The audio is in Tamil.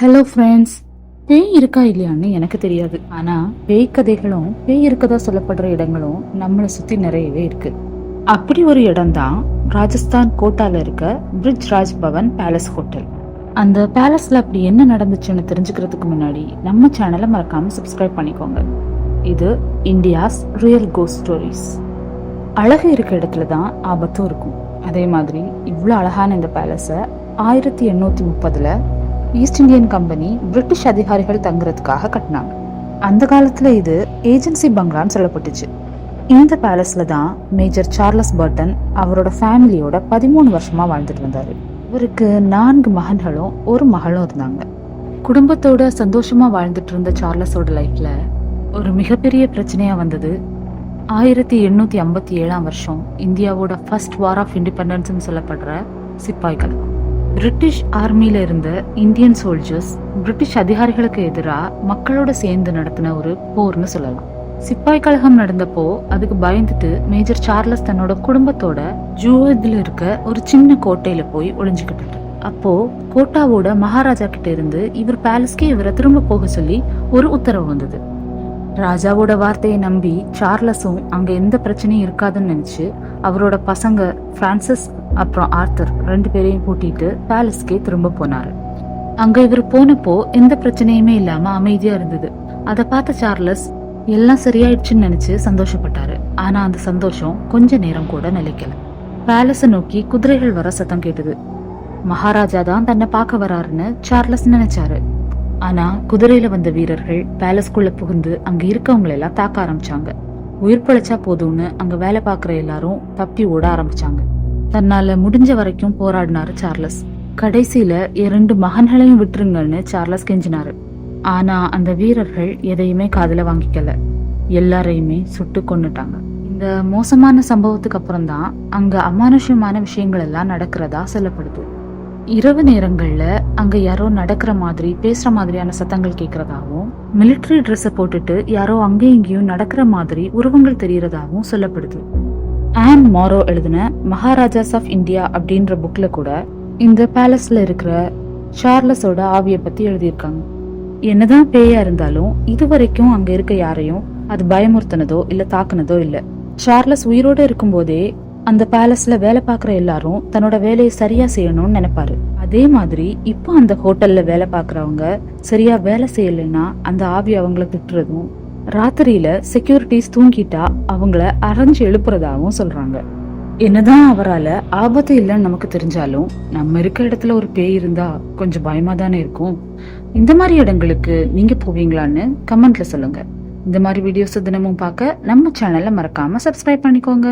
ஹலோ ஃப்ரெண்ட்ஸ், பேய் இருக்கா இல்லையான்னு எனக்கு தெரியாது. ஆனா பேய் கதைகளும் பேய் இருக்கதா சொல்லப்படுற இடங்களும் நம்மளை சுத்தி நிறையவே இருக்கு. அப்படி ஒரு இடம் தான் ராஜஸ்தான் கோட்டால இருக்க பிரிட்ஜ் ராஜ் பவன் பேலஸ் ஹோட்டல். அந்த பேலஸ்ல அப்படி என்ன நடந்துச்சுன்னு தெரிஞ்சுக்கிறதுக்கு முன்னாடி நம்ம சேனலை மறக்காம சப்ஸ்கிரைப் பண்ணிக்கோங்க. இது இந்தியாஸ் ரியல் கோஸ்ட் ஸ்டோரிஸ். அழகு இருக்க இடத்துல தான் ஆபத்தும் இருக்கும். அதே மாதிரி இவ்வளோ அழகான இந்த பேலஸை 1830 ஈஸ்ட் இந்தியன் கம்பெனி பிரிட்டிஷ் அதிகாரிகள் தங்குறதுக்காக கட்டினாங்க. அந்த காலத்துல இது ஏஜென்சி பங்களான்னு சொல்லப்பட்டுச்சு. இந்த பேலஸ்ல தான் மேஜர் சார்லஸ் பர்டன் அவரோட ஃபேமிலியோட 13 வருஷமா வாழ்ந்துட்டு வந்தாரு. இவருக்கு 4 மகன்களும் ஒரு மகளும் இருந்தாங்க. குடும்பத்தோட சந்தோஷமா வாழ்ந்துட்டு இருந்த சார்லஸோட லைஃப்ல ஒரு மிகப்பெரிய பிரச்சனையா வந்தது 1857 இந்தியாவோட ஃபர்ஸ்ட் வார் ஆஃப் இண்டிபெண்டன்ஸ் சொல்லப்படுற சிப்பாய் கலகம். பிரிட்டிஷ் ஆர்மியில இருந்த இந்தியன் சோல்ஜர்ஸ் பிரிட்டிஷ் அதிகாரிகளுக்கு எதிராக மக்களோட சேர்ந்து நடத்தின ஒரு போர்னு சொல்லலாம். சிப்பாய் கழகம் நடந்தப்போ அதுக்கு பயந்துட்டு மேஜர் சார்லஸ் தன்னோட குடும்பத்தோட ஜூவத்ல இருக்க ஒரு சின்ன கோட்டையில போய் ஒளிஞ்சுக்கிட்டாரு. அப்போ கோட்டாவோட மகாராஜா கிட்ட இருந்து இவர் பேலஸ்க்கே இவரை திரும்ப போக சொல்லி ஒரு உத்தரவு வந்தது. ராஜாவோட வார்த்தையை நம்பி சார்லஸும் அங்க எந்த பிரச்சனையும் இருக்காதுன்னு நினைச்சு அவரோட பசங்க பிரான்சிஸ் அப்புறம் ஆர்த்தர் 2 பேரையும் கூட்டிட்டு பேலஸ்க்கே திரும்ப போனாரு. அங்க இவர் போனப்போ எந்த பிரச்சனையுமே இல்லாம அமைதியா இருந்தது. அதை பார்த்த சார்லஸ் எல்லாம் சரியாயிடுச்சுன்னு நினைச்சு சந்தோஷப்பட்டாரு. ஆனா அந்த சந்தோஷம் கொஞ்ச நேரம் கூட நிலைக்கல. பேலஸை நோக்கி குதிரைகள் வர சத்தம் கேட்டது. மகாராஜா தான் தன்னை பார்க்க வராருன்னு சார்லஸ் நினைச்சாரு. ஆனா குதிரையில வந்த வீரர்கள் பேலஸ்குள்ள புகுந்து அங்க இருக்கவங்களை எல்லாம் தாக்க ஆரம்பிச்சாங்க. உயிர் பழைச்சா போதும்னு அங்க வேலை பார்க்குற எல்லாரும் தப்பி ஓட ஆரம்பிச்சாங்க. தன்னால முடிஞ்ச வரைக்கும் போராடினாரு சார்லஸ். கடைசியில 2 மகன்களையும் விட்டுருங்கன்னு சார்லஸ் கெஞ்சினாரு. ஆனா அந்த வீரர்கள் எதையுமே காதுல வாங்கிக்கல. எல்லாரையுமே சுட்டு கொன்னுட்டாங்க. இந்த மோசமான சம்பவத்துக்கு அப்புறம் தான் அங்க அமானுஷ்யமான விஷயங்கள் எல்லாம் நடக்கிறதா சொல்லப்படுது. இரவு நேரங்கள்ல அங்க யாரோ நடக்கிற மாதிரி பேசுற மாதிரியான சத்தங்கள் கேட்கறதாவும், மிலிட்டரி ட்ரெஸ்ஸை போட்டுட்டு யாரோ அங்கேயும் இங்கேயும் நடக்கிற மாதிரி உருவங்கள் தெரியறதாவும் சொல்லப்படுது. ஆன் மாரோ எழுதின மகாராஜாஸ் ஆஃப் இந்தியா அப்படின்ற புக்ல கூட இந்த பேலஸ்ல இருக்கிற சார்லஸோட ஆவியை பத்தி எழுதியிருக்காங்க. என்னதான் பேயா இருந்தாலும் இதுவரைக்கும் அங்க இருக்க யாரையும் அது பயமுறுத்தினதோ இல்ல தாக்குனதோ இல்ல. சார்லஸ் உயிரோட இருக்கும் போதே அந்த பேலஸ்ல வேலை பார்க்குற எல்லாரும் தன்னோட வேலையை சரியா செய்யணும்னு நினைப்பாரு. அதே மாதிரி இப்போ அந்த ஹோட்டல்ல வேலை பார்க்குறவங்க சரியா வேலை செய்யலைன்னா அந்த ஆவி அவங்கள திட்டுறதும், ராத்திரியில செக்யூரிட்டிஸ் தூங்கிட்டா அவங்கள அரைஞ்சு எழுப்புறதாவும் சொல்றாங்க. என்னதான் அவரால ஆபத்து இல்லைன்னு நமக்கு தெரிஞ்சாலும் நம்ம இருக்க இடத்துல ஒரு பேய் இருந்தா கொஞ்சம் பயமா தானே இருக்கும். இந்த மாதிரி இடங்களுக்கு நீங்க போவீங்களான்னு கமெண்ட்ல சொல்லுங்க. இந்த மாதிரி வீடியோஸ் தினமும் பார்க்க நம்ம சேனலை மறக்காம சப்ஸ்கிரைப் பண்ணிக்கோங்க.